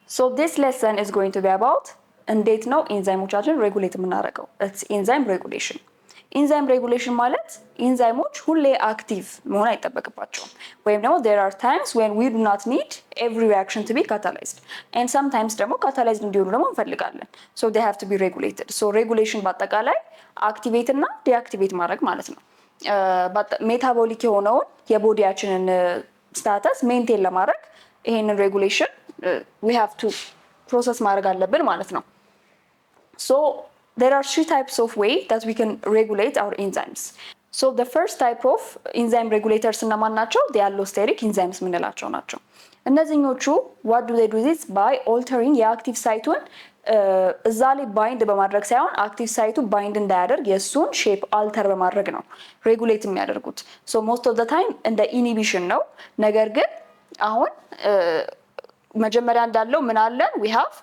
So this lesson is going to be about እንዴት ነው ኢንዛይሞቻችን ሬጉሌት የምናደርገው? it's enzyme regulation. ኢንዛይም ሬጉሌሽን ማለት ኢንዛይሞች ሁሌ አክቲቭ መሆን አይጠበቅባቸውም ወይም ደግሞ there are times when we do not need every reaction to be catalyzed and sometimes ደግሞ catalyzed እንዲሆኑ ደግሞ እንፈልጋለን. So they have to be regulated. So regulation በአጠቃላይ አክቲቬት እና ዲአክቲቬት ማድረግ ማለት ነው. ሜታቦሊክ የሆነውን የቦዲያችንን ስታተስ ሜንቴን ለማድረግ ይሄንን ሬጉሌሽን we have to process ማድረግ አለብን ማለት ነው. So there are three types of way that we can regulate our enzymes. So the first type of enzyme regulators እነማን ናቸው? The allosteric enzymes ምንላቸው ናቸው። እነዚህኞቹ what do they do this by altering የአክቲቭ ሳይቱን እዛ ላይ ባይንድ በማድረግ ሳይሆን አክቲቭ ሳይቱ ባይንድ እንዳያደርግ የሱን ሼፕ አልተር በማድረግ ነው ሬጉሌት የሚያደርጉት። So most of the time እንደ ኢኒቢሽን ነው። ነገር ግን አሁን መጀመሪያ እንዳለው ምን አለን? we have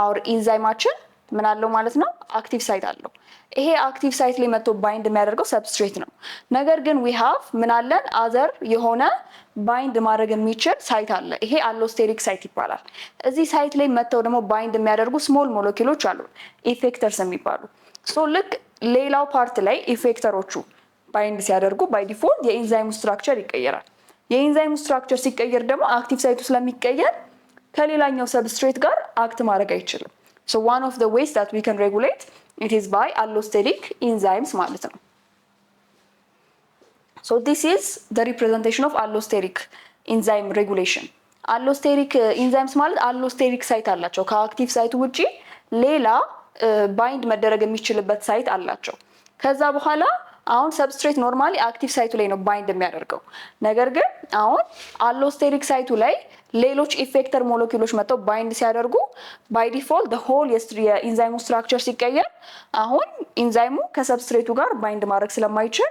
our ኢንዛይማችን ምን አለው ማለት ነው? አክቲቭ ሳይት አለው። ይሄ አክቲቭ ሳይት ላይ መጥቶ ባይንድ የሚያደርገው ሰብስትሬት ነው። ነገር ግን we have ምን አለን? አዘር የሆነ ባይንድ ማድረግ የሚችል ሳይት አለ። ይሄ አሎስቴሪክ ሳይት ይባላል። እዚህ ሳይት ላይ መጥተው ደግሞ ባይንድ የሚያደርጉ ስሞል ሞለኪውሎች አሉ፣ ኢፌክተርስ የሚባሉ። ሶ ልክ ሌላው ፓርት ላይ ኢፌክተሮቹ ባይንድ ሲያደርጉ ባይ ዲፎልት የኢንዛይሙ ስትራክቸር ይቀየራል። የኢንዛይሙ ስትራክቸር ሲቀየር ደግሞ አክቲቭ ሳይቱ ስለሚቀየር ከሌላኛው ሰብስትሬት ጋር አክት ማድረግ አይችልም። So one of the ways that we can regulate it is by allosteric enzymes ማለት ነው. So this is the representation of allosteric enzyme regulation. Allosteric enzymes ማለት allosteric ሳይት አላቸው። ከአክቲቭ ሳይቱ ውጪ ሌላ ባይንድ መደረግ የሚችልበት ሳይት አላቸው። ከዛ በኋላ አሁን ሰብስትሬት ኖርማሊ አክቲቭ ሳይቱ ላይ ነው ባይንድ የሚያደርገው። ነገር ግን አሁን አሎስቴሪክ ሳይቱ ላይ ሌሎች ኢፌክተር ሞለኪውሎች መጥተው ባይንድ ሲያደርጉ ባይ ዲፎልት the whole የኢንዛይሙ ስትራክቸር ሲቀየር አሁን ኢንዛይሙ ከሰብስትሬቱ ጋር ባይንድ ማድረግ ስለማይችል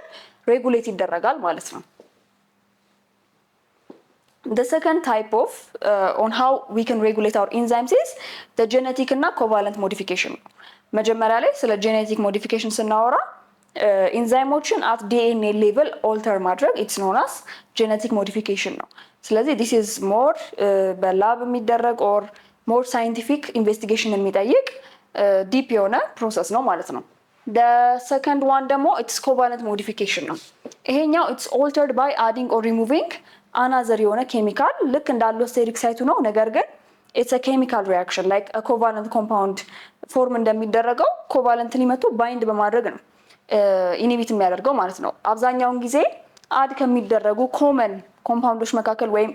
ሬጉሌት ይደረጋል ማለት ነው። The second type of on how we can regulate our enzymes is the genetic እና covalent modification ነው። መጀመሪያ ላይ ስለ genetic modification ስናወራ ኢንዛይሞችን at DNA level alter ማድረግ it's known as genetic modification ነው። ስለዚህ this is more በላብ የሚደረግ or more scientific investigation የሚጠይቅ ዲፕ የሆነ ፕሮሰስ ነው ማለት ነው። the second one ደግሞ it's covalent modification ነው። ይሄኛው it's altered by adding or removing another የሆነ ኬሚካል ልክ እንደ አሎስቴሪክ ሳይቱ ነው። ነገር ግን it's a chemical reaction like a covalent compound ፎርም እንደሚደረገው ኮቫለንትን መጥቶ ባይንድ በማድረግ ነው ኢኒቢት የሚያደርገው ማለት ነው። አብዛኛውን ጊዜ አድ ከሚደረጉ ኮመን ኮምፓውንዶች መካከል ወይም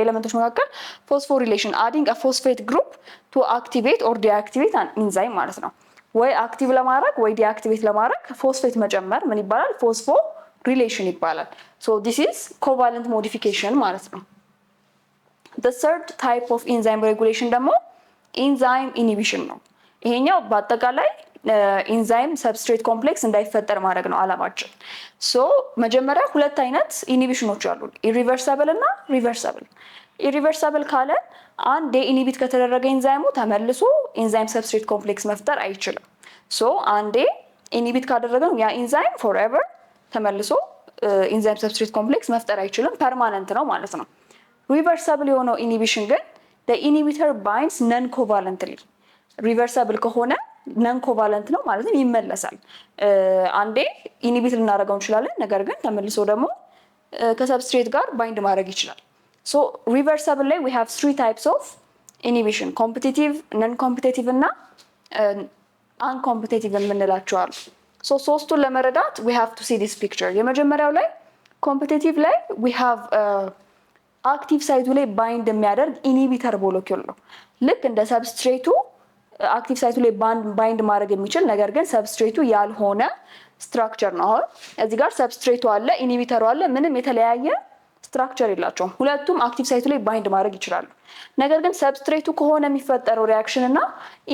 ኤሌመንቶች መካከል ፎስፎሪሌሽን አዲንግ አ ፎስፌት ግሩፕ ቱ አክቲቬት ኦር ዲአክቲቬት አን ኢንዛይም ማለት ነው። ወይ አክቲቭ ለማድረግ ወይ ዲአክቲቬት ለማድረግ ፎስፌት መጨመር ምን ይባላል? ፎስፎሪሌሽን ይባላል። ሶ ዲስ ኢዝ ኮቫለንት ሞዲፊኬሽን ማለት ነው። the third type of enzyme regulation ደግሞ ኢንዛይም ኢኒቢሽን ነው። ይሄኛው በአጠቃላይ ኢንዛይም ሰብስትሬት ኮምፕሌክስ እንዳይፈጠር ማድረግ ነው አላማችን። ሶ መጀመሪያ ሁለት አይነት ኢኒቢሽኖች አሉ፣ ኢሪቨርሳብል እና ሪቨርሳብል። ኢሪቨርሳብል ካለ አንዴ ኢኒቢት ከተደረገ ኢንዛይሙ ተመልሶ ኢንዛይም ሰብስትሬት ኮምፕሌክስ መፍጠር አይችልም። ሶ አንዴ ኢኒቢት ካደረገው ያ ኢንዛይም ፎርኤቨር ተመልሶ ኢንዛይም ሰብስትሬት ኮምፕሌክስ መፍጠር አይችልም፣ ፐርማነንት ነው ማለት ነው። ሪቨርሳብል የሆነው ኢኒቢሽን ግን the inhibitor binds non covalently። ሪቨርሳብል ከሆነ ነን ኮቫለንት ነው ማለት ይመለሳል። አንዴ ኢኒቢት ልናደርገው እንችላለን፣ ነገር ግን ተመልሶ ደግሞ ከሰብስትሬት ጋር ባይንድ ማድረግ ይችላል። ሶ ሪቨርሳብል ላይ we have three types of inhibition competitive non competitive እና uncompetitive የምንላቸው አሉ። ሶ ሶስቱን ለመረዳት we have to see this picture። የመጀመሪያው ላይ competitive ላይ we have አክቲቭ ሳይቱ ላይ ባይንድ የሚያደርግ ኢኒቢተር ሞለኪውል ነው። ልክ እንደ ሰብስትሬቱ አክቲቭ ሳይቱ ላይ ባይንድ ማድረግ የሚችል ነገር ግን ሰብስትሬቱ ያልሆነ ስትራክቸር ነው። አሁን እዚህ ጋር ሰብስትሬቱ አለ፣ ኢኒቢተሩ አለ፣ ምንም የተለያየ ስትራክቸር የላቸውም። ሁለቱም አክቲቭ ሳይቱ ላይ ባይንድ ማድረግ ይችላሉ። ነገር ግን ሰብስትሬቱ ከሆነ የሚፈጠረው ሪአክሽን እና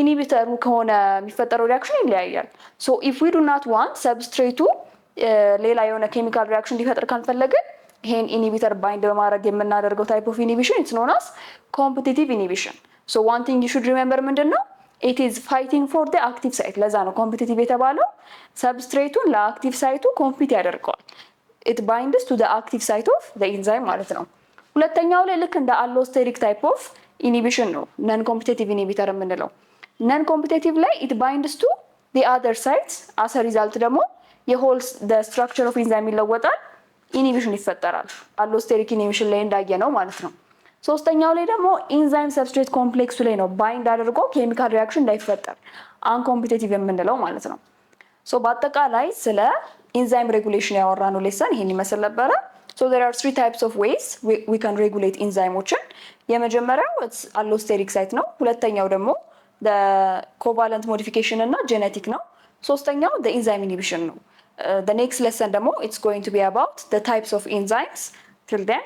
ኢኒቢተሩ ከሆነ የሚፈጠረው ሪአክሽን ይለያያል። ሶ ኢፍ ዊ ዱ ናት ዋንት ሰብስትሬቱ ሌላ የሆነ ኬሚካል ሪአክሽን እንዲፈጥር ካልፈለግን ይሄን ኢኒቢተር ባይንድ በማድረግ የምናደርገው ታይፕ ኦፍ ኢኒቢሽን ኢትስ ኖን አስ ኮምፒቲቲቭ ኢኒቢሽን። ሶ ዋን ቲንግ ዩ ሹድ ሪሜምበር ምንድነው? it is fighting for the active site። ለዛ ነው ኮምፒቲቲቭ የተባለው። ሰብስትሬቱን ለአክቲቭ ሳይቱ ኮምፒት ያደርገዋል። it binds to the active site of the enzyme ማለት ነው። ሁለተኛው ላይ ልክ እንደ አሎስቴሪክ ታይፕ ኦፍ ኢኒቢሽን ነው ነን ኮምፒቴቲቭ ኢኒቢተር የምንለው። ነን ኮምፒቴቲቭ ላይ ኢት ባይንድስ ቱ ዲ አዘር ሳይትስ አስ ሪዛልት ደግሞ የሆል ስትራክቸር ኦፍ ኢንዛይም ይለወጣል፣ ኢኒቢሽን ይፈጠራል። አሎስቴሪክ ኢኒቢሽን ላይ እንዳየ ነው ማለት ነው። ሶስተኛው ላይ ደግሞ ኢንዛይም ሰብስትሬት ኮምፕሌክሱ ላይ ነው ባይንድ አድርጎ ኬሚካል ሪያክሽን እንዳይፈጠር አንኮምፒቴቲቭ የምንለው ማለት ነው። ሶ በአጠቃላይ ስለ ኢንዛይም ሬጉሌሽን ያወራነው ሌሰን ይሄን ይመስል ነበረ። ሶ there are 3 types of ways we can regulate ኢንዛይሞችን። የመጀመሪያው አሎስቴሪክ ሳይት ነው። ሁለተኛው ደግሞ the covalent modification እና ጄኔቲክ ነው። ሶስተኛው the enzyme inhibition ነው። The next lesson ደግሞ it's going to be about the types of enzymes. Till then